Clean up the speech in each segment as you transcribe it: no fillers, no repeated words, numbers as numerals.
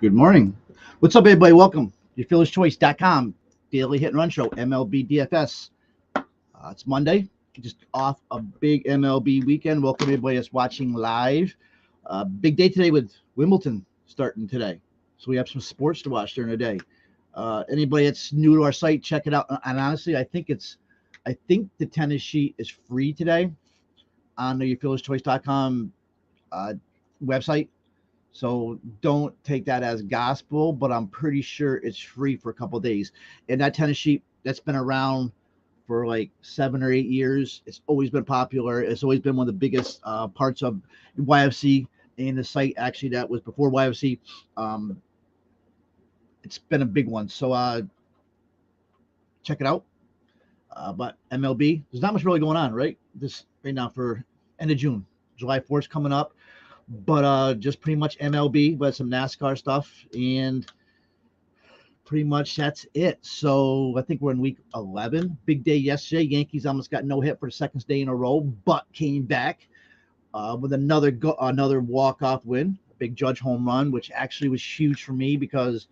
Good morning. What's up, everybody? Welcome to FearlessChoice.com daily hit and run show, MLB DFS. It's Monday, just off a big MLB weekend. Welcome, everybody that's watching live. Big day today with Wimbledon starting today. So we have some sports to watch during the day. Anybody that's new to our site, check it out. And honestly, I think the tennis sheet is free today on the FearlessChoice.com website. So don't take that as gospel, but I'm pretty sure it's free for a couple of days. And that tennis sheet that's been around for like 7 or 8 years. It's always been popular. It's always been one of the biggest parts of YFC and the site actually that was before YFC. It's been a big one. So check it out. But MLB, there's not much really going on, right? This right now for end of June. July 4th coming up. But just pretty much MLB, but some NASCAR stuff, and pretty much that's it. So I think we're in week 11. Big day yesterday. Yankees almost got no hit for the second day in a row, but came back with another walk-off win, a big Judge home run, which actually was huge for me because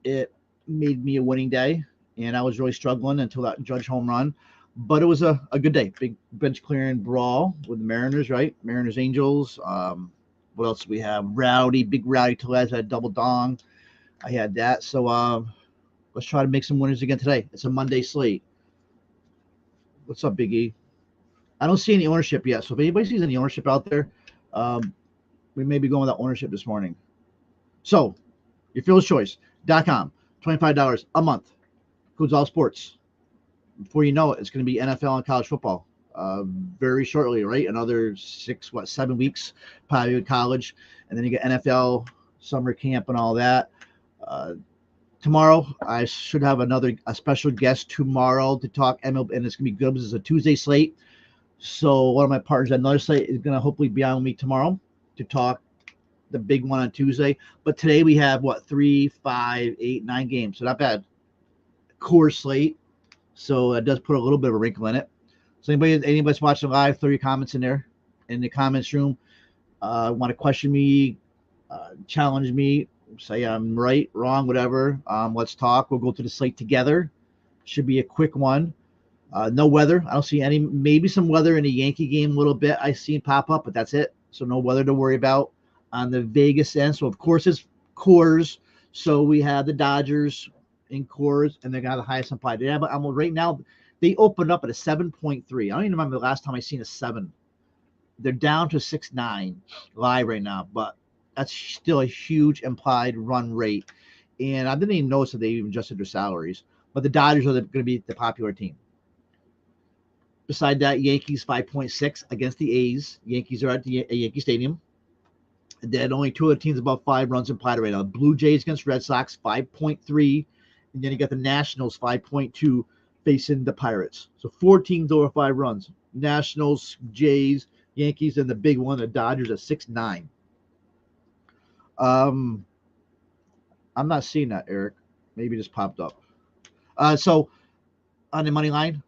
it made me a winning day, and I was really struggling until that Judge home run. But it was a good day. Big bench clearing brawl with the Mariners, right? Mariners, Angels. What else do we have? Big Rowdy Tellez had a double dong. I had that. So let's try to make some winners again today. It's a Monday slate. What's up, Big E? I don't see any ownership yet. So if anybody sees any ownership out there, we may be going with that ownership this morning. So your FearlessChoice.com, $25 a month. Includes all sports. Before you know it, it's going to be NFL and college football very shortly, right? Another 7 weeks, probably with college. And then you get NFL, summer camp, and all that. Tomorrow, I should have a special guest tomorrow to talk MLB, and it's going to be good because it's a Tuesday slate. So one of my partners at another slate is going to hopefully be on with me tomorrow to talk the big one on Tuesday. But today we have, 3, 5, 8, 9 games. So not bad. Core slate. So it does put a little bit of a wrinkle in it. So anybody's watching live, throw your comments in there in the comments room. Want to question me, challenge me, say I'm right, wrong, whatever. Let's talk. We'll go to the slate together. Should be a quick one. No weather. I don't see any. Maybe some weather in the Yankee game a little bit. I see it pop up, but that's it. So no weather to worry about on the Vegas end. So of course it's Coors. So we have the Dodgers in Coors, and they got the highest implied. Yeah, but right now they opened up at a 7.3. I don't even remember the last time I seen a 7. They're down to 6.9 live right now, but that's still a huge implied run rate. And I didn't even notice that they even adjusted their salaries. But the Dodgers are going to be the popular team. Beside that, Yankees 5.6 against the A's. Yankees are at the Yankee Stadium. And then only 2 of the teams above 5 runs implied right now. Blue Jays against Red Sox 5.3. And then you got the Nationals 5.2 facing the Pirates. So 4 teams over 5 runs. Nationals, Jays, Yankees, and the big one, the Dodgers at 6.9. I'm not seeing that, Eric. Maybe it just popped up. So on the money line,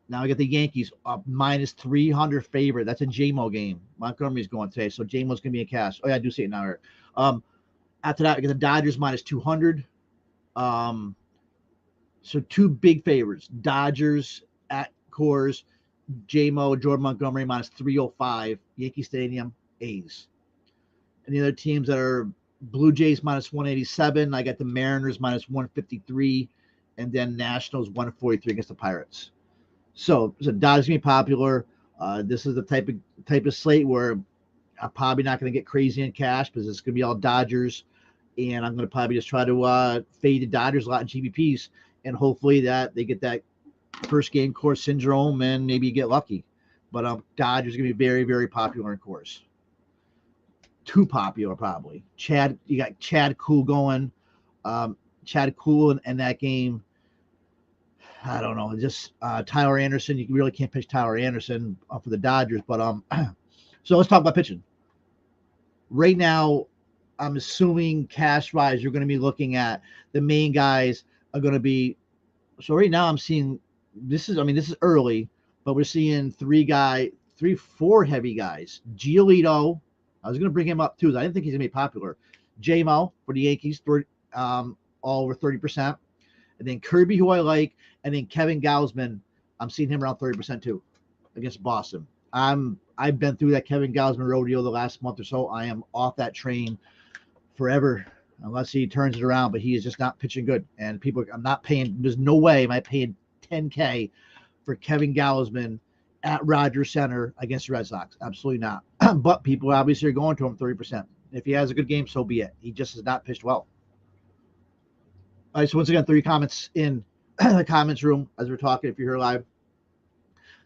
now we got the Yankees up minus 300 favorite. That's a JMO game. Montgomery's going today, so JMO's going to be in cash. Oh, yeah, I do see it now, Eric. After that, we got the Dodgers minus 200. So 2 big favorites. Dodgers at Coors, JMO, Jordan Montgomery minus 305, Yankee Stadium, A's. And the other teams that are Blue Jays minus 187. I got the Mariners minus 153, and then Nationals 143 against the Pirates. So Dodgers gonna be popular. This is the type of slate where I'm probably not going to get crazy in cash because it's going to be all Dodgers, and I'm going to probably just try to fade the Dodgers a lot in GBPs, and hopefully that they get that first game course syndrome and maybe get lucky. But Dodgers are going to be very, very popular in course. Too popular probably. You got Chad Cool going. Chad Cool in that game. I don't know. Just Tyler Anderson. You really can't pitch Tyler Anderson for the Dodgers. But so let's talk about pitching. Right now, I'm assuming cash-wise, you're going to be looking at the main guys are going to be. So right now, I'm seeing this is early, but we're seeing 4 heavy guys. Giolito. I was going to bring him up too. I didn't think he's going to be popular. J-Mo for the Yankees, all over 30%. And then Kirby, who I like, and then Kevin Gausman, I'm seeing him around 30% too against Boston. I've been through that Kevin Gausman rodeo the last month or so. I am off that train forever unless he turns it around, but he is just not pitching good. And people, I'm not paying, there's no way am I paying $10K for Kevin Gausman at Rogers Center against the Red Sox. Absolutely not. But people obviously are going to him 30%. If he has a good game, so be it. He just has not pitched well. All right, so once again, 3 comments in the comments room as we're talking, if you're here live.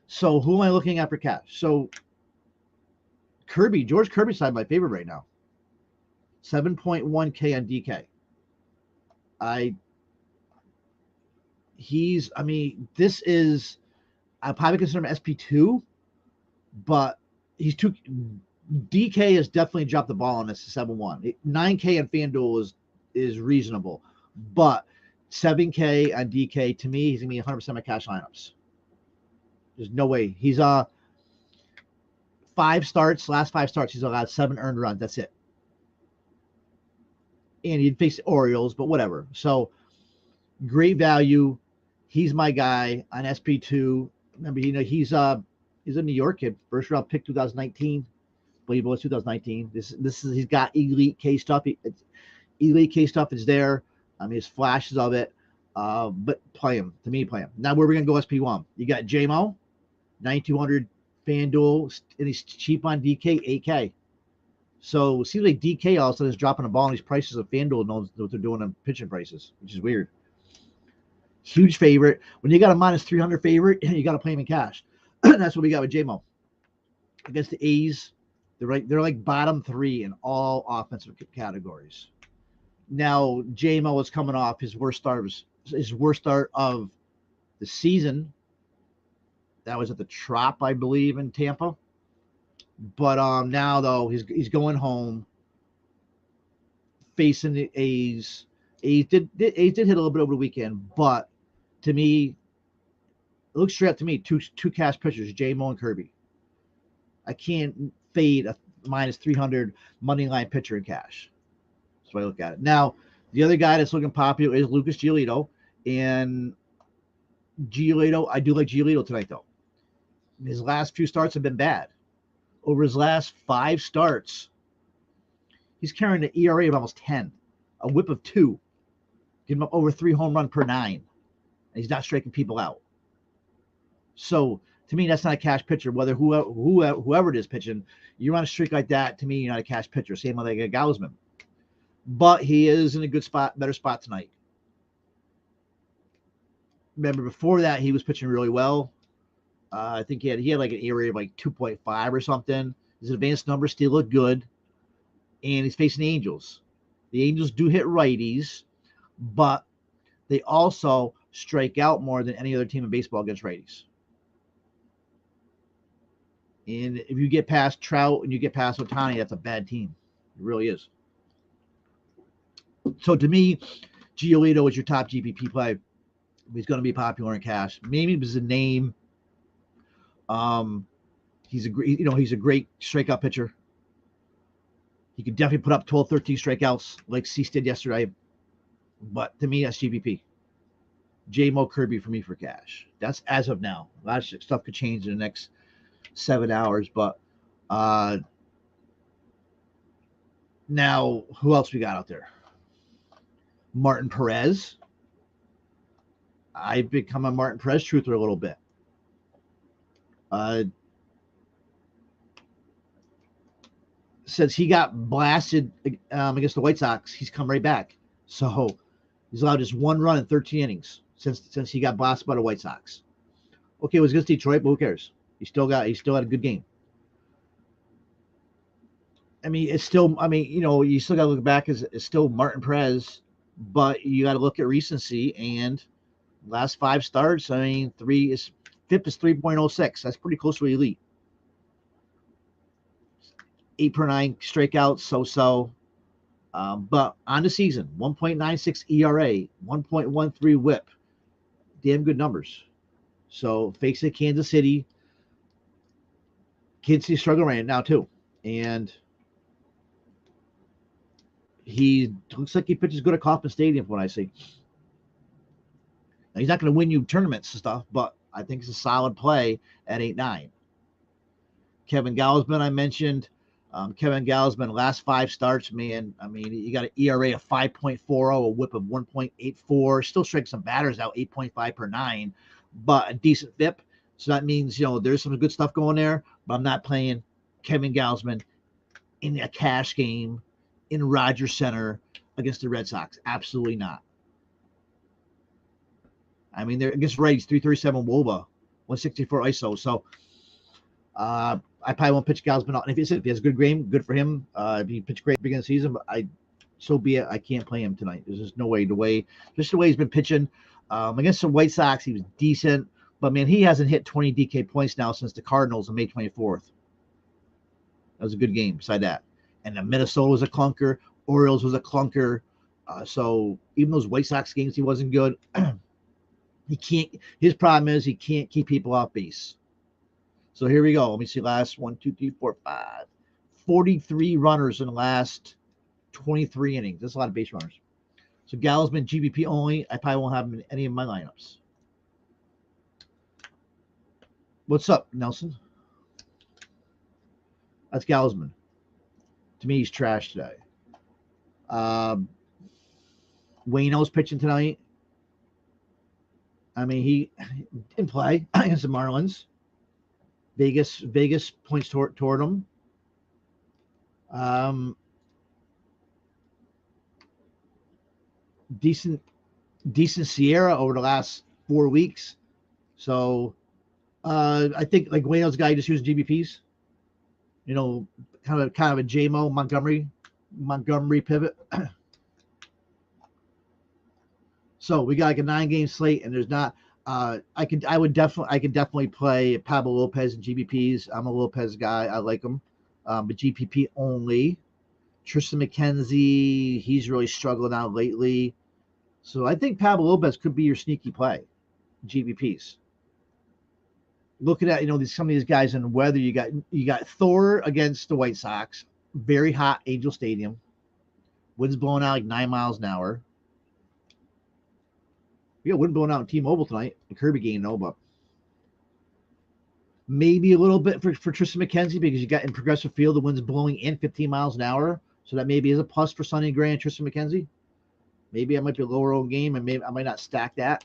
So who am I looking at for cash? So George Kirby's side, my favorite right now. 7.1K on DK. This is, I probably consider him SP2, but he's too, DK has definitely dropped the ball on this 7-1. 9K on FanDuel is reasonable, but 7K on DK, to me, he's going to be 100% of my cash lineups. There's no way. He's last 5 starts, he's allowed 7 earned runs. That's it. And he'd face the Orioles, but whatever. So great value. He's my guy on SP2. Remember, he's a New York kid, first round pick 2019. I believe it was 2019. He's got elite K stuff. Elite K stuff is there. His flashes of it. But play him. To me, play him. Now where are we gonna go SP1? You got J-Mo, 9,200 FanDuel, and he's cheap on DK, 8K. So it seems like DK all of a sudden is dropping the ball on these prices of FanDuel knows what they're doing on pitching prices, which is weird. Huge favorite. When you got a minus 300 favorite, you got to play him in cash. That's what we got with J-Mo. Against the A's, they're like bottom 3 in all offensive categories. Now J-Mo is coming off his worst start of the season. That was at the Trop, I believe, in Tampa. But now though he's going home, facing the A's. A's did hit a little bit over the weekend, but to me, it looks straight up to me two cash pitchers, J-Mo and Kirby. I can't fade a minus 300 money line pitcher in cash. That's the way I look at it. Now the other guy that's looking popular is Lucas Giolito, and Giolito, I do like Giolito tonight though. His last few starts have been bad. Over his last 5 starts, he's carrying an ERA of almost 10, a whip of 2, giving up over 3 home run per 9, and he's not striking people out. So to me, that's not a cash pitcher. Whether whoever it is pitching, you run a streak like that, to me, you're not a cash pitcher. Same with like a Gausman. But he is in a good spot, better spot tonight. Remember, before that, he was pitching really well. I think he had like an ERA of like 2.5 or something. His advanced numbers still look good. And he's facing the Angels. The Angels do hit righties, but they also strike out more than any other team in baseball against righties. And if you get past Trout and you get past Ohtani, that's a bad team. It really is. So to me, Giolito is your top GPP play. He's going to be popular in cash. Maybe because of the name. He's a great strikeout pitcher. He could definitely put up 12, 13 strikeouts like Cease did yesterday. But to me, that's GPP. J-Mo, Kirby for me for cash. That's as of now. A lot of stuff could change in the next 7 hours. But now, who else we got out there? Martin Perez. I've become a Martin Perez truther a little bit. Since he got blasted against the White Sox, he's come right back. So he's allowed just 1 run in 13 innings since he got blasted by the White Sox. Okay, it was against Detroit, but who cares? He still had a good game. You still got to look back as it's still Martin Perez, but you got to look at recency and last 5 starts. FIP is 3.06. That's pretty close to elite. 8 per 9 strikeouts, so. But on the season, 1.96 ERA, 1.13 WHIP. Damn good numbers. So facing Kansas City. Kansas City struggling right now too. And he looks like he pitches good at Kauffman Stadium from what I see. Now, he's not going to win you tournaments and stuff, but I think it's a solid play at 8-9. Kevin Gausman, I mentioned. Kevin Gausman, last 5 starts, man. I mean, you got an ERA of 5.40, a whip of 1.84. Still strikes some batters out, 8.5 per 9, but a decent FIP. So that means, there's some good stuff going there, but I'm not playing Kevin Gausman in a cash game in Rogers Center against the Red Sox. Absolutely not. I mean, they're against Rays, 337 WOBA, 164 ISO. So I probably won't pitch Gausman out. And if he has a good game, good for him. If he pitched great beginning of the season, but so be it. I can't play him tonight. There's just no way. Just the way he's been pitching. Against the White Sox, he was decent. But, man, he hasn't hit 20 DK points now since the Cardinals on May 24th. That was a good game beside that. And the Minnesota was a clunker. Orioles was a clunker. So even those White Sox games, he wasn't good. His problem is he can't keep people off base. So here we go. Let me see. Last 1, 2, 3, 4, 5. 43 runners in the last 23 innings. That's a lot of base runners. So Gausman, GBP only. I probably won't have him in any of my lineups. What's up, Nelson? That's Gausman. To me, he's trash today. Waino's pitching tonight. I mean, he didn't play against the Marlins. Vegas points toward him. Decent Sierra over the last 4 weeks. So I think like Waino's guy just used GBPs. Kind of a J-Mo Montgomery pivot. So we got like a 9-game slate, and there's not. I could definitely play Pablo Lopez and GBPs. I'm a Lopez guy. I like him, but GPP only. Tristan McKenzie, he's really struggling out lately. So I think Pablo Lopez could be your sneaky play. GBPs. Looking at some of these guys in the weather, you got Thor against the White Sox, very hot Angel Stadium, winds blowing out like 9 miles an hour. We got wind blowing out in T-Mobile tonight. The Kirby game, no, but maybe a little bit for Tristan McKenzie because you got in Progressive Field the wind's blowing in 15 miles an hour, so that maybe is a plus for Sonny Gray and Tristan McKenzie. Maybe I might be a lower owned game, and maybe I might not stack that.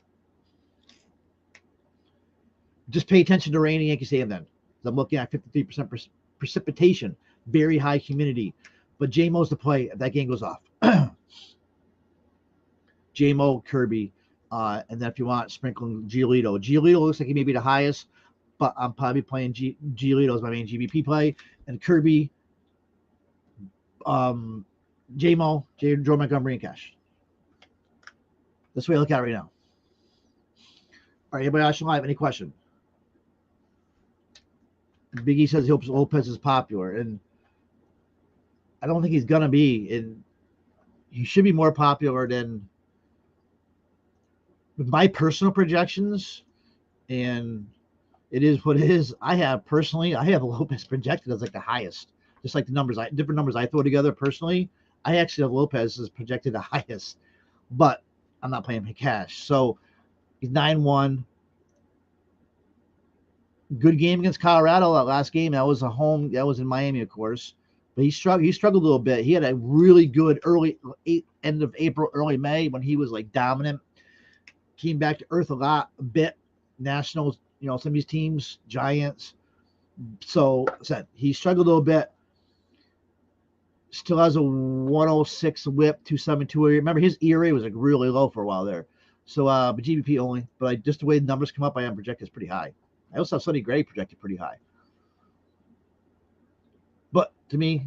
Just pay attention to rain in Yankee Stadium then. I'm looking at 53% precipitation, very high humidity. But J-Mo's the play if that game goes off. J-Mo, Kirby, and then if you want, sprinkling Giolito. Giolito looks like he may be the highest, but I'm probably playing Giolito as my main GBP play. And Kirby, J-Mo, Joe Montgomery, and Cash. That's the way I look at it right now. All right, anybody else live? Any question? Biggie says he hopes Lopez is popular, and I don't think he's gonna be. And he should be more popular than with my personal projections. And it is what it is. I have Lopez projected as like the highest, just like the different numbers I throw together personally. I actually have Lopez as projected the highest, but I'm not playing him cash. So he's 9-1. Good game against Colorado. That last game, that was in Miami, of course. But he struggled a little bit. He had a really good end of April, early May when he was like dominant. Came back to earth a bit. Nationals, some of these teams, Giants. So he struggled a little bit. Still has a 106 whip, 272. Remember, his ERA was like really low for a while there. So, but GBP only. But just the way the numbers come up, I am projected is pretty high. I also have Sonny Gray projected pretty high. But to me,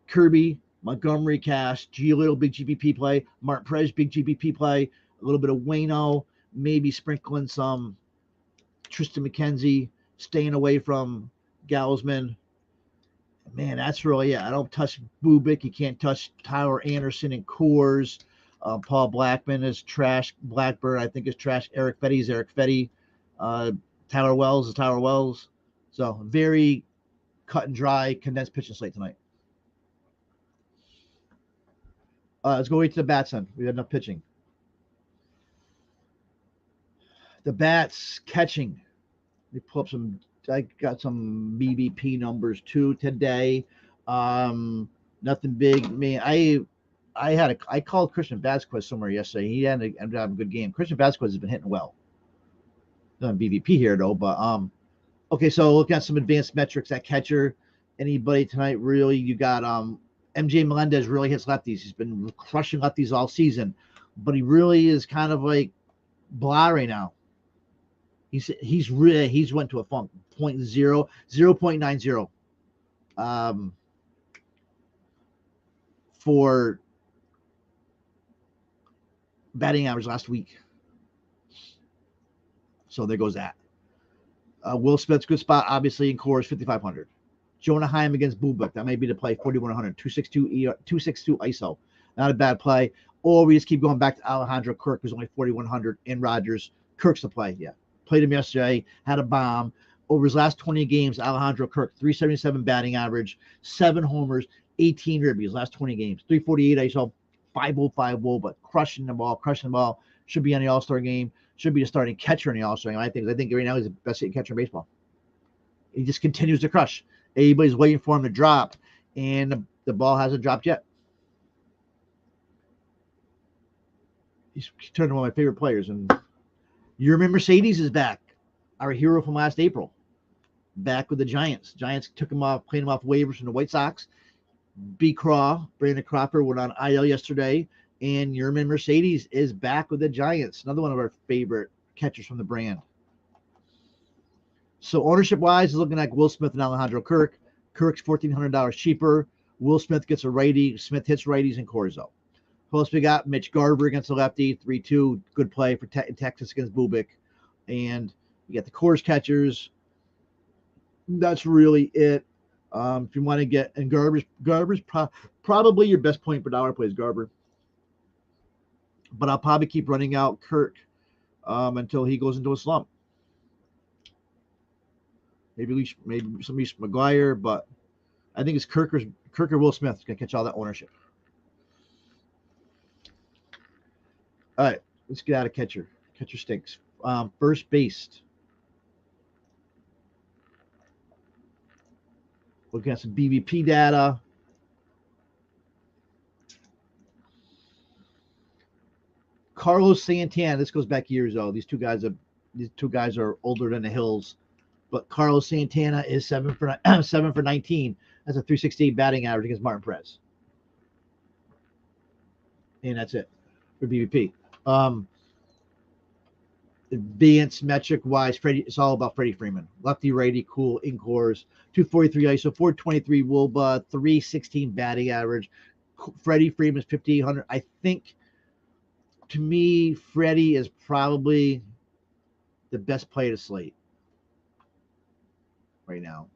Kirby, Montgomery, Cash, Giolito, big GBP play. Martin Perez, big GBP play. A little bit of Waino, maybe sprinkling some Tristan McKenzie, staying away from Gausman. Man, that's really it. I don't touch Bubik. You can't touch Tyler Anderson and Coors. Paul Blackman is trash. Blackburn, I think, is trash. Eric Fetty is Eric Fetty. Tyler Wells is Tyler Wells. So very cut and dry, condensed pitching slate tonight. Let's go right to the bats then. We had enough pitching. The bats catching. We pull up some. I got some BBP numbers too today. Nothing big. Man, I called Christian Vasquez somewhere yesterday. He ended up having a good game. Christian Vasquez has been hitting well. Not BBP here though, but okay. So looking at some advanced metrics at catcher. Anybody tonight really? You got MJ Melendez really hits lefties. He's been crushing lefties all season, but he really is kind of like blah right now. He's went to a funk 0.90 for batting average last week. So there goes that. Will Smith's good spot, obviously, in core is 5,500. Jonah Heim against Bubik. That may be the play, 4,100. 262 ISO. Not a bad play. Or we just keep going back to Alejandro Kirk, who's only 4,100 in Rogers. Kirk's the play, yeah. Played him yesterday, had a bomb. Over his last 20 games, Alejandro Kirk, 377 batting average, 7 homers, 18 ribbies, last 20 games. 348 ISO, 5.05 but crushing the ball. Should be on the All-Star game. Should be the starting catcher in the All-Star game. I think right now he's the best hitting catcher in baseball. He just continues to crush. Everybody's waiting for him to drop, and the ball hasn't dropped yet. He's turned one of my favorite players. And Yermin Mercedes is back, our hero from last April, back with the Giants. Giants took him off, playing him off waivers from the White Sox. Brandon Crawford went on IL yesterday, and Yermin Mercedes is back with the Giants. Another one of our favorite catchers from the brand. So ownership-wise, is looking like Will Smith and Alejandro Kirk. Kirk's $1,400 cheaper. Will Smith gets a righty. Smith hits righties and Corzo. Plus, we got Mitch Garver against the lefty, 3-2. Good play for Texas against Bubik. And you got the Coors catchers. That's really it. If you want to get, and Garber's probably your best point per dollar plays Garber. But I'll probably keep running out Kirk until he goes into a slump. Maybe somebody McGuire, but I think it's Kirk or Will Smith is going to catch all that ownership. All right, let's get out of catcher. Catcher stinks. First base. Looking at some BVP data. Carlos Santana. This goes back years though. These two guys are older than the hills. But Carlos Santana is 7 for 19. That's a 368 batting average against Martin Perez. And that's it for BVP. Advanced metric wise, it's all about Freddie Freeman. Lefty, righty, cool, in cores. 243 ISO, 423 WOBA, 316 batting average. Freddie Freeman's 5,800. I think, to me, Freddie is probably the best player to slate right now.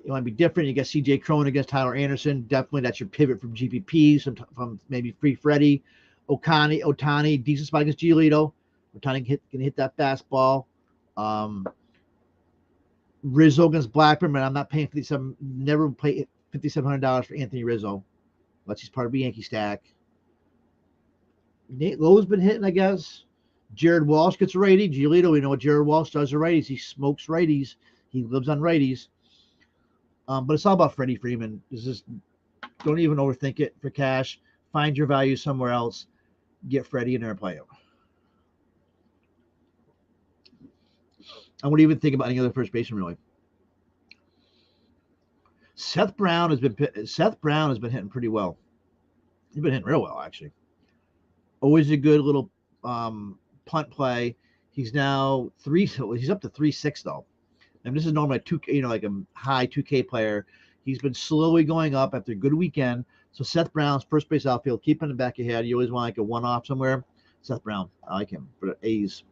You want to be different. You got CJ Cron against Tyler Anderson. Definitely that's your pivot from GPP, from maybe free Freddie. Otani, decent spot against Giolito. Otani can hit that fastball. Rizzo against Blackburn, but I'm not paying never pay $5,700 for Anthony Rizzo. Unless he's part of the Yankee stack. Nate Lowe's been hitting, I guess. Jared Walsh gets a righty. Giolito, we know what Jared Walsh does to righties. He smokes righties. He lives on righties. But it's all about Freddie Freeman. Don't even overthink it for cash. Find your value somewhere else. Get Freddie in there and play him. I wouldn't even think about any other first baseman really. Seth Brown has been hitting pretty well. He's been hitting real well, actually. Always a good little punt play. He's now he's up to 3.6 though. And this is normally like a high 2K player. He's been slowly going up after a good weekend. So Seth Brown's first base outfield, keep in the back of your head. You always want like a one-off somewhere. Seth Brown, I like him for the A's.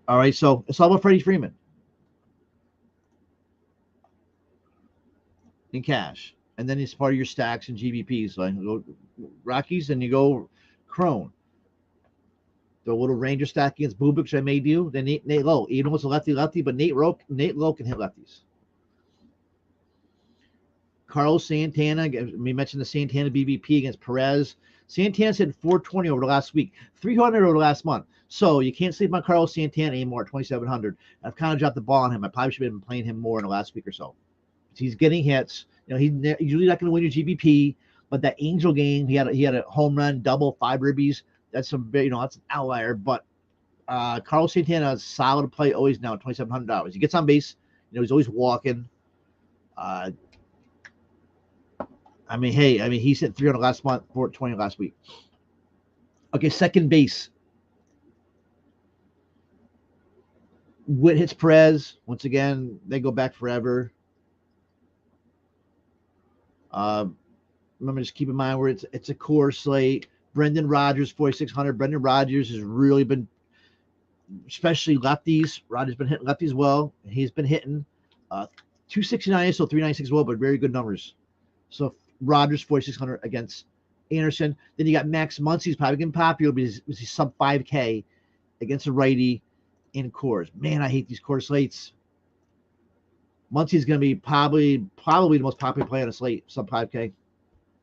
All right, so it's all about Freddie Freeman in cash. And then it's part of your stacks and GBPs. So you go Rockies and you go Crone. The little Ranger stack against Bubik, which I made you. Then Nate Lowe. Even though it's a lefty, but Nate Lowe can hit lefties. Carlos Santana, we mentioned the Santana BVP against Perez. Santana's hit 420 over the last week, 300 over the last month. So you can't sleep on Carlos Santana anymore at 2,700. I've kind of dropped the ball on him. I probably should have been playing him more in the last week or so. He's getting hits. He's usually not going to win your GBP, but that Angel game, he had a home run, double, 5 ribbies. That's that's an outlier. But Carlos Santana is solid to play always now at $2,700. He gets on base. He's always walking. He's hit 300 last month, 420 last week. Okay, second base. Witt hits Perez. Once again, they go back forever. Remember, just keep in mind where it's a core slate. Brendan Rodgers, 4,600. Brendan Rodgers has really been, especially lefties. Rodgers been hitting lefties well. He's been hitting 269, so 396 well, but very good numbers. So Rodgers, 4,600 against Anderson. Then you got Max Muncy, who's probably getting popular because he's sub 5K against a righty in cores. Man, I hate these core slates. Muncy's going to be probably the most popular play on a slate, sub 5K.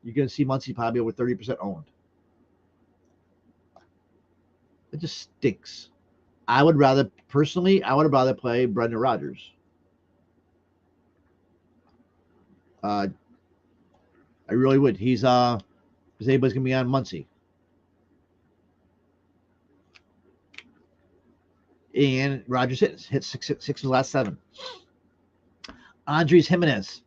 You're going to see Muncy probably over 30% owned. It just stinks. I would rather play Brendan Rodgers. I really would. He's because anybody's gonna be on Muncy. And Rodgers hit six in the last 7. Andres Jimenez,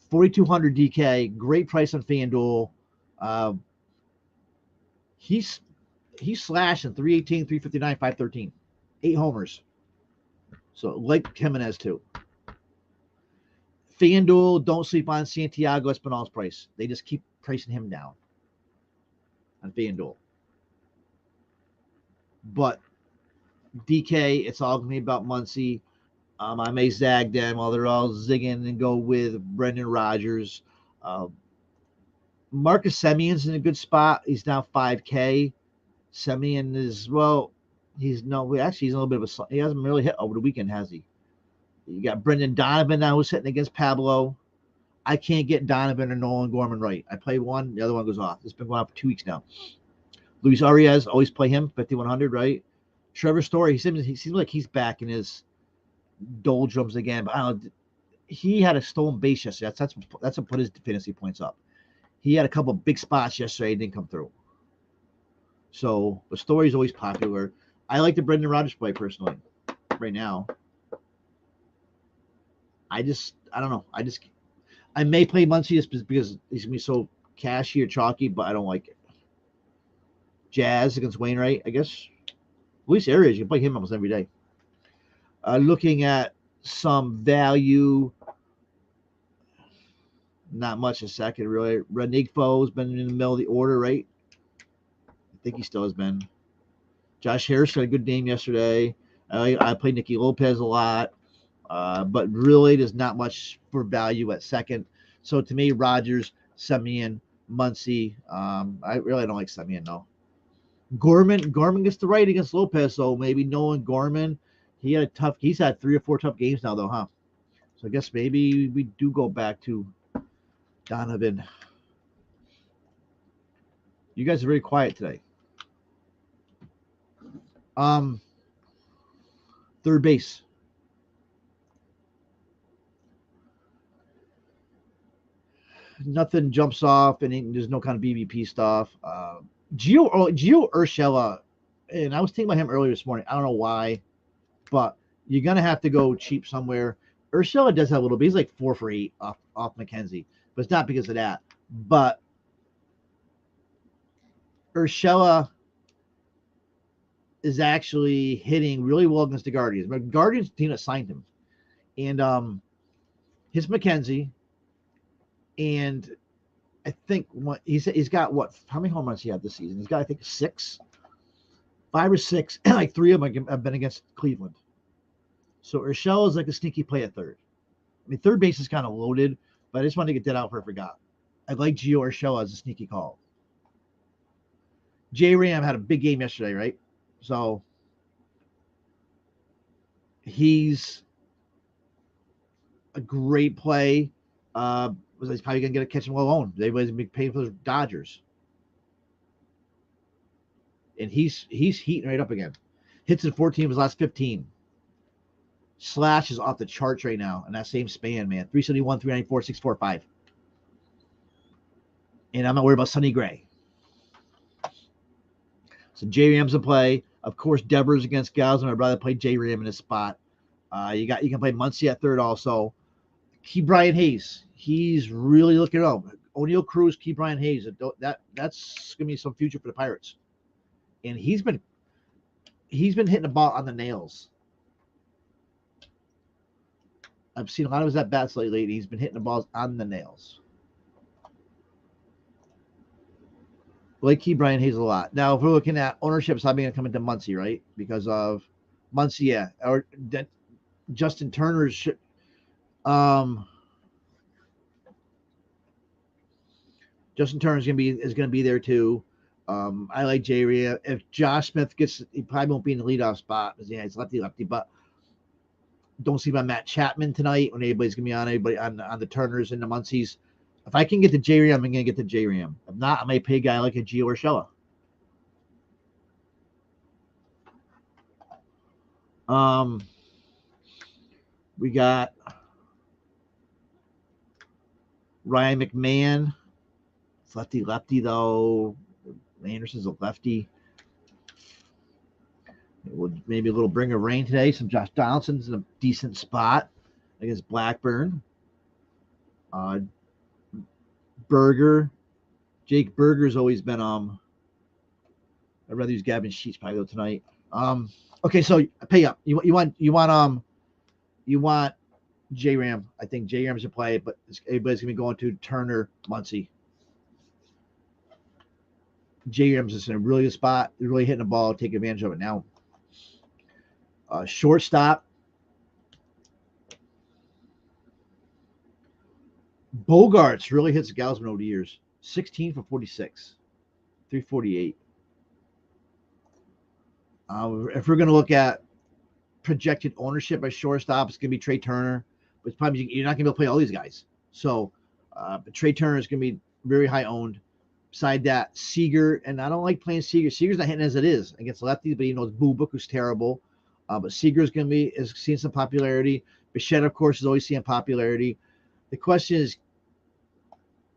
4,200 DK, great price on FanDuel. He's slashing 318, 359, 513, 8 homers. So like Jimenez too. FanDuel, don't sleep on Santiago Espinal's price. They just keep pricing him down on FanDuel. But DK, it's all going to be about Muncy. I may zag them while they're all zigging and go with Brendan Rodgers. Marcus Semion's in a good spot. He's now 5K. Semien is, he's a little bit of he hasn't really hit over the weekend, has he? You got Brendan Donovan now who's hitting against Pablo. I can't get Donovan or Nolan Gorman right. I play one, the other one goes off. It's been going on for 2 weeks now. Luis Arias, always play him, 5,100, right? Trevor Story, he seems like he's back in his doldrums again, but I don't know. He had a stolen base yesterday. That's what put his fantasy points up. He had a couple of big spots yesterday, didn't come through. So the story is always popular. I like the Brendan Rodgers play personally right now. I don't know. I may play Muncy just because he's gonna be so cashy or chalky, but I don't like it. Jazz against Wainwright, I guess. Luis Arias, you can play him almost every day. Looking at some value, not much a second really. Renigfo has been in the middle of the order, right? I think he still has been. Josh Harris had a good game yesterday. I played Nicky Lopez a lot, but really there's not much for value at second. So to me, Rodgers, Semien, Muncy. I really don't like Semien though. Gorman gets the right against Lopez, so maybe Nolan Gorman. He's had 3 or 4 tough games now though, huh? So I guess maybe we do go back to Donovan. You guys are very quiet today. Third base. Nothing jumps off, and there's no kind of BVP stuff. Gio Urshela, and I was thinking about him earlier this morning. I don't know why, but you're gonna have to go cheap somewhere. Urshela does have a little bit. He's like 4 for 8 off McKenzie, but it's not because of that. But Urshela is actually hitting really well against the Guardians. The Guardians team that signed him, and his McKenzie, and I think he's got how many home runs he had this season? He's got, I think, 5 or 6, and like 3 of them have been against Cleveland. So Urshela is like a sneaky play at third. I mean, third base is kind of loaded, but I just wanted to get that out before I forgot. I like Gio Urshela as a sneaky call. J Ram had a big game yesterday, right? So a great play. He's probably going to get a catch and well owned. Everybody's going to be paying for the Dodgers. And he's heating right up again. Hits in 14 of his last 15. Slash is off the charts right now in that same span, man. 371, 394, 645. And I'm not worried about Sonny Gray. So J Ram's a play. Of course, Devers against Gauss. I'd rather play J Ram in his spot. You can play Muncy at third also. Key Brian Hayes. He's really looking up. O'Neill Cruz, Key Brian Hayes. That's gonna be some future for the Pirates. And he's been hitting the ball on the nails. I've seen a lot of his at bats lately. He's been hitting the balls on the nails. Like Key Brian Hayes a lot. Now, if we're looking at ownership, it's probably going to come into Muncy, right? Because of Muncy, yeah. Or Justin Turner's Justin Turner is going to be there too. I like J Ram. If Josh Smith gets, he probably won't be in the leadoff spot because yeah, it's lefty, but don't see my Matt Chapman tonight when everybody's going to be on the Turners and the Muncies. If I can get the J Ram, I'm going to get the J Ram. If not, I may pay a guy like a Gio Urshela. We got Ryan McMahon. It's lefty though. Anderson's a lefty. Maybe a little bring of rain today. Some Josh Donaldson's in a decent spot against Blackburn. Berger. Jake Berger's always been I'd rather use Gavin Sheets probably though tonight. Okay, so pay up. You want J Ram. I think J Ram's a play, but everybody's gonna be going to Turner, Muncy. J Ram's just in a really good spot. They're really hitting the ball, take advantage of it now. Shortstop. Bogarts really hits Gausman over the years. 16 for 46. 348. If we're going to look at projected ownership by shortstop, it's going to be Trey Turner. But probably you're not going to be able to play all these guys. So Trey Turner is going to be very high owned. Beside that, Seager, and I don't like playing Seager. Seager's not hitting as it is against lefties, but it's Boo Book, who's terrible. But Seager is seeing some popularity. Bichette, of course, is always seeing popularity. The question is,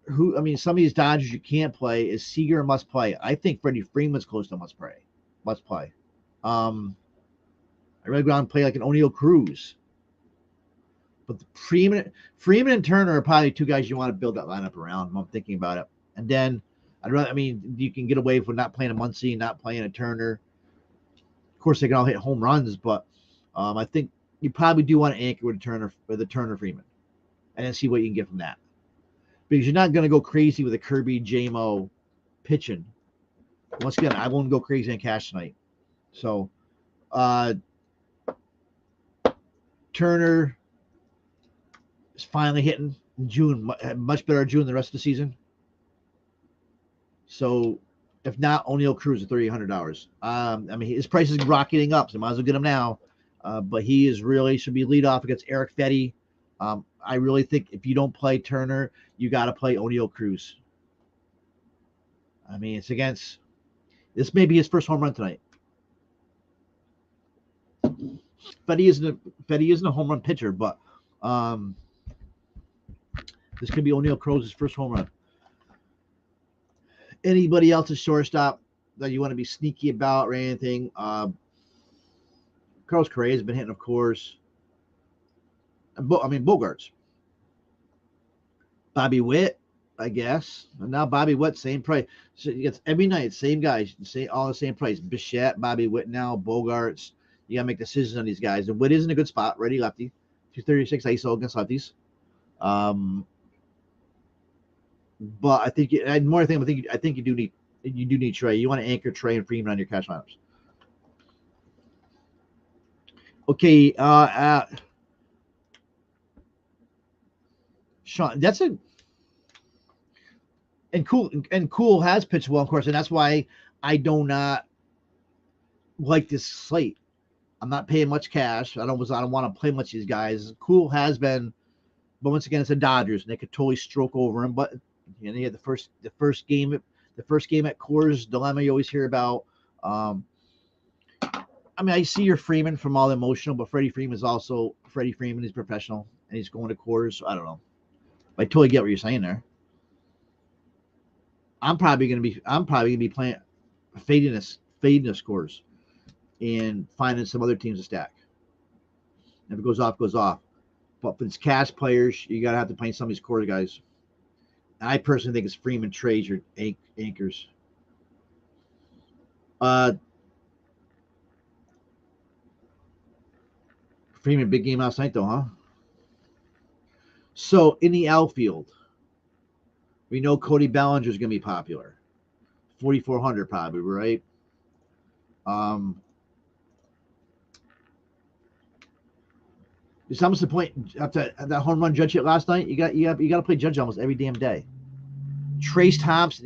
some of these Dodgers you can't play. Is Seager a must play? I think Freddie Freeman's close to must play. I'd rather go out and play like an O'Neill Cruz. But Freeman and Turner are probably two guys you want to build that lineup around. I'm thinking about it. And then you can get away with not playing a Muncy, not playing a Turner. Of course, they can all hit home runs, but I think you probably do want to anchor with the Turner Freeman, and then see what you can get from that. Because you're not going to go crazy with a Kirby JMO pitching. Once again, I won't go crazy in cash tonight. So, Turner is finally hitting in June, much better in June than the rest of the season. So, if not, O'Neill Cruz at $3,800. His price is rocketing up, so might as well get him now. But he should be lead off against Eric Fetty. I really think if you don't play Turner, you got to play O'Neill Cruz. This may be his first home run tonight. Fetty isn't a home run pitcher, but this could be O'Neill Cruz's first home run. Anybody else's shortstop that you want to be sneaky about or anything? Carlos Correa has been hitting, of course. Bogarts. Bobby Witt, I guess. And now Bobby Witt, same price. So he gets every night, same guys, all the same price. Bichette, Bobby Witt now, Bogarts. You got to make decisions on these guys. And Witt is in a good spot, ready lefty. 236 ISO against lefties. But I think I think you do need Trey. You want to anchor Trey and Freeman on your cash lineups. Okay, Sean, Cool has pitched well, of course, and that's why I do not like this slate. I'm not paying much cash. I don't want to play much of these guys. Cool has been But once again, it's the Dodgers, and they could totally stroke over him. But they had the first game at Coors dilemma you always hear about. I see your Freeman from all the emotional, but Freddie Freeman is also Freddie Freeman. He's professional, and he's going to Coors. So I don't know. I totally get what you're saying there. I'm probably gonna be playing fading this Coors and finding some other teams to stack. If it goes off, goes off. But for these cash players, you gotta have to play some of these Coors guys. And I personally think it's Freeman, Trays, or anchors. Freeman, big game last night though, huh? So in the outfield, we know Cody Bellinger is going to be popular. 4,400 probably, right? It's almost the point after that home run Judge hit last night. You got to play Judge almost every damn day. Trace Thompson,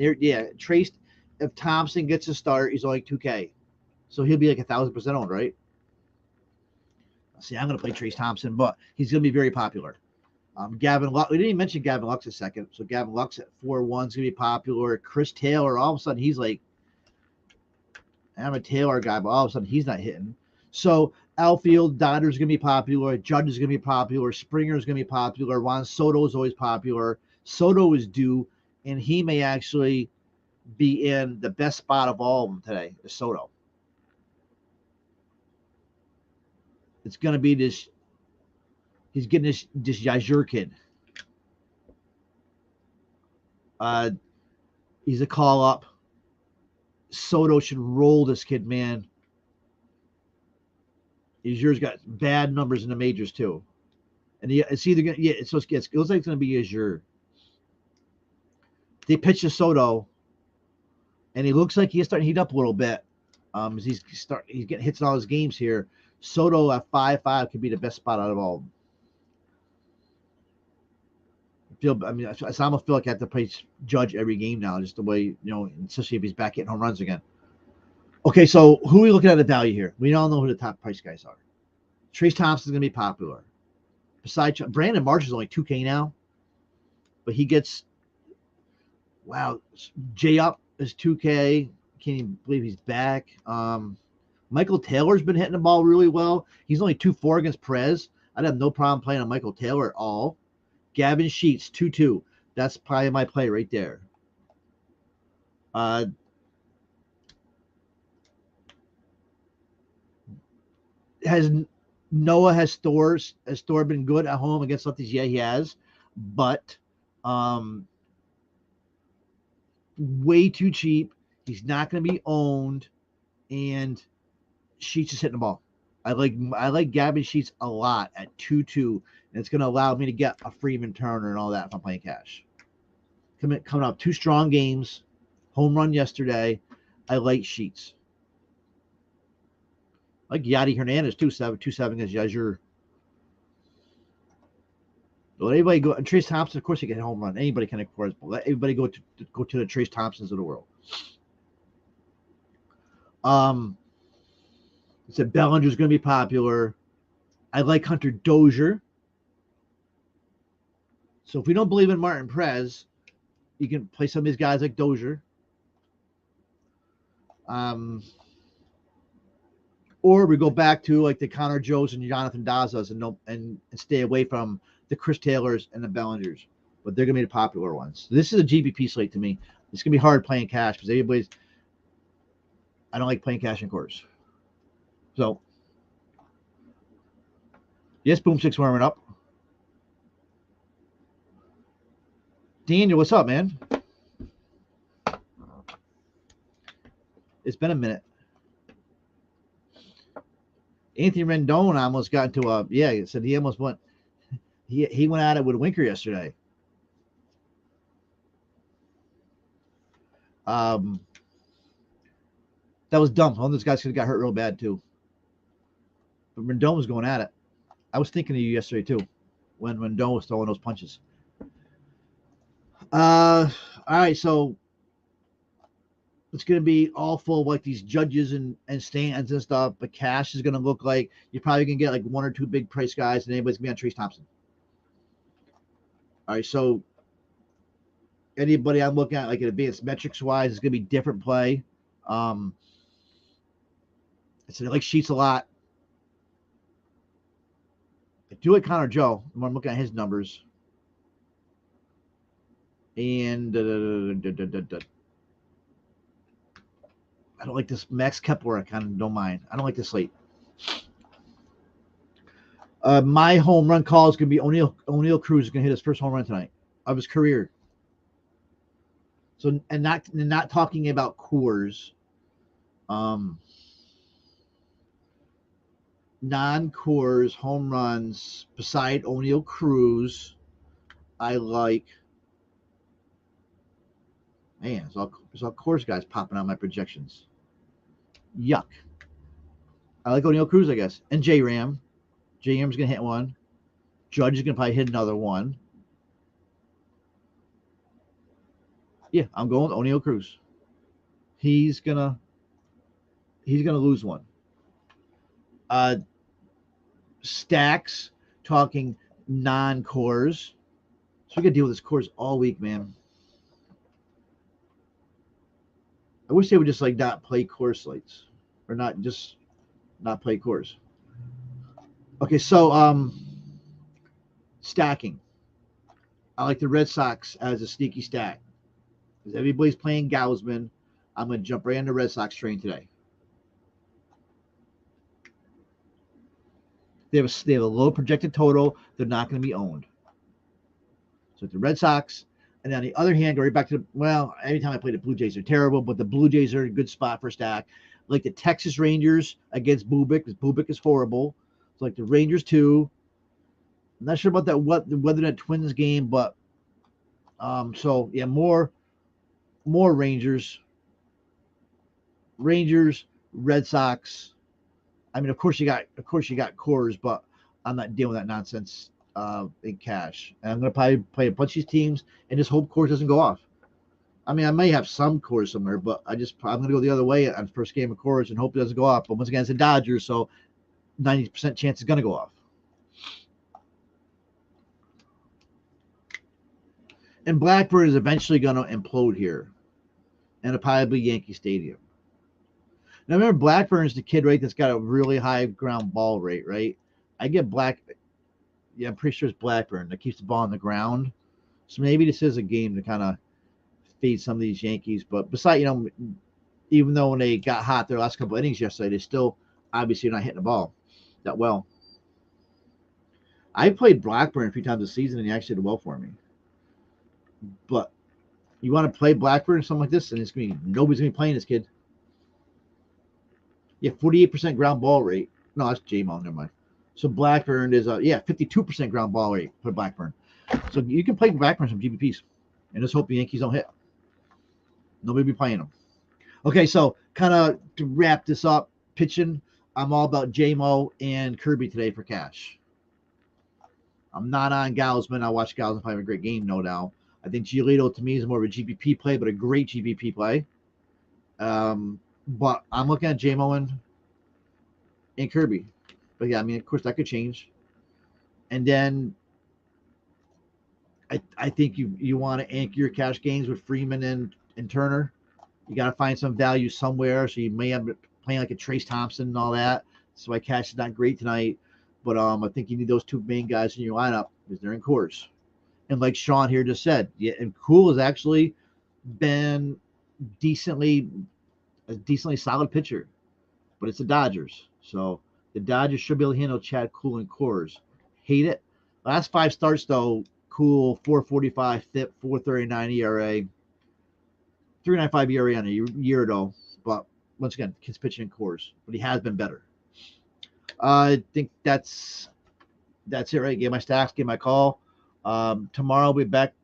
Trace. If Thompson gets a start, he's only 2K, so he'll be like 1,000% owned, right? See, I'm going to play Trace Thompson, but he's going to be very popular. Gavin Lux, we didn't even mention Gavin Lux a second. So Gavin Lux at 4-1 is going to be popular. Chris Taylor, all of a sudden, he's like, I'm a Taylor guy, but all of a sudden, he's not hitting. So outfield, Dodgers is going to be popular. Judge is going to be popular. Springer is going to be popular. Juan Soto is always popular. Soto is due, and he may actually be in the best spot of all of them today, is Soto. It's going to be this. He's getting this Yajur kid. He's a call up. Soto should roll this kid, man. Yajur's got bad numbers in the majors too, and it's either gonna it looks like it's gonna be Yajur. They pitch to Soto, and he looks like he's starting to heat up a little bit. As he's getting hits in all his games here. Soto at 5-5 could be the best spot out of all of them. I almost feel like I have to play Judge every game now, just the way, especially if he's back hitting home runs again. Okay, so who are we looking at the value here? We all know who the top price guys are. Trace Thompson's going to be popular. Besides, Brandon Marsh is only 2K now, but he gets, J Up is 2K. Can't even believe he's back. Michael Taylor's been hitting the ball really well. He's only 2-4 against Perez. I'd have no problem playing on Michael Taylor at all. Gavin Sheets, 2-2. That's probably my play right there. Has Thor been good at home against lefties? Yeah, he has. But way too cheap. He's not going to be owned. And Sheets is hitting the ball. I like Gavin Sheets a lot at 2-2, and it's going to allow me to get a Freeman, Turner, and all that if I'm playing cash. Coming up, 2 strong games, home run yesterday. I like Sheets. I like Yadi Hernandez too, 2-7 against Yajur. Let anybody go. And Trace Thompson, of course, he can home run. Anybody can, of course. But let everybody go to the Trace Thompsons of the world. I said Bellinger's going to be popular. I like Hunter Dozier. So if we don't believe in Martin Perez, you can play some of these guys like Dozier. Or we go back to like the Connor Joes and Jonathan Dazas and stay away from the Chris Taylors and the Bellingers. But they're going to be the popular ones. This is a GPP slate to me. It's going to be hard playing cash because I don't like playing cash in quarters. So, yes, Boom 6 warming up. Daniel, what's up, man? It's been a minute. Anthony Rendon almost got into he said he almost went. He went at it with Winker yesterday. That was dumb. One of those guys could have got hurt real bad too. But Rendon was going at it. I was thinking of you yesterday too, when Rendon was throwing those punches. All right, so it's going to be all full of like these judges and stands and stuff, but cash is going to look like you're probably going to get like 1 or 2 big price guys, and anybody's going to be on Trace Thompson. All right, so anybody I'm looking at, like an advanced metrics wise, is going to be different play. I said I like Sheets a lot. I do like Connor Joe when I'm looking at his numbers. And I don't like this Max Kepler. I kind of don't mind. I don't like this slate. My home run call is going to be O'Neal Cruz is going to hit his first home run tonight of his career. So and not talking about Coors, non-Coors home runs beside O'Neal Cruz. I like. Man, there's all Coors guys popping out my projections. Yuck. I like O'Neal Cruz, I guess, and J Ram. J Ram's gonna hit one. Judge is gonna probably hit another one. Yeah, I'm going with O'Neal Cruz. He's gonna lose one. Stacks talking non-Coors. So we gotta deal with this Coors all week, man. I wish they would just like not play Coors slates, or not play Coors. Okay, so stacking. I like the Red Sox as a sneaky stack. Because everybody's playing Gausman, I'm going to jump right on the Red Sox train today. They have a low projected total. They're not going to be owned. So the Red Sox. And on the other hand, go right back to every time I play the Blue Jays, they're terrible, but the Blue Jays are a good spot for a stack. Like the Texas Rangers against Bubik, because Bubik is horrible. It's like the Rangers too. I'm not sure about that whether that Twins game, but so yeah, more Rangers, Red Sox. I mean, of course you got Coors, but I'm not dealing with that nonsense in cash. And I'm gonna probably play a bunch of these teams and just hope Coors doesn't go off. I mean, I may have some Coors somewhere, but I'm gonna go the other way on the first game of Coors and hope it doesn't go off. But once again, it's the Dodgers, so 90% chance it's gonna go off. And Blackbird is eventually gonna implode here, and it'll probably be Yankee Stadium. Now remember, Blackburn's the kid, right? That's got a really high ground ball rate, right? I get I'm pretty sure it's Blackburn that keeps the ball on the ground. So maybe this is a game to kind of feed some of these Yankees. But besides, even though when they got hot their last couple innings yesterday, they still obviously not hitting the ball that well. I played Blackburn a few times this season, and he actually did well for me. But you want to play Blackburn or something like this, and nobody's gonna be playing this kid. Yeah, 48% ground ball rate. No, that's J-Mo, never mind. So Blackburn is 52% ground ball rate for Blackburn. So you can play Blackburn some GPPs, and just hope the Yankees don't hit. Nobody will be playing them. Okay, so kind of to wrap this up, pitching, I'm all about J-Mo and Kirby today for cash. I'm not on Gausman. I watched Gausman play a great game, no doubt. I think Giolito to me is more of a GPP play, but a great GPP play. But I'm looking at J-Mo and Kirby. But yeah, I mean, of course, that could change. And then I think you want to anchor your cash gains with Freeman and Turner. You got to find some value somewhere. So you may have been playing like a Trace Thompson and all that. So my cash is not great tonight. But I think you need those two main guys in your lineup because they're in Coors. And like Sean here just said, yeah, and Cool has actually been a decently solid pitcher. But it's the Dodgers. So the Dodgers should be able to handle Chad Cool and Coors. Hate it. Last 5 starts, though, Cool, 4.45 FIP, 4.39 ERA, 3.95 ERA on a year ago. But once again, kid's pitching in Coors. But he has been better. I think that's it, right? Get my stacks, get my call. Tomorrow I'll be back.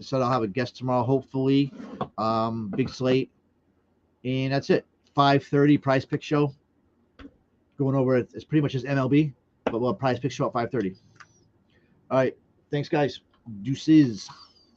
So I'll have a guest tomorrow, hopefully. Big slate. And that's it. 5:30 PrizePicks show. Going over it. It's pretty much just MLB, but we'll have PrizePicks show at 5:30. All right. Thanks, guys. Deuces.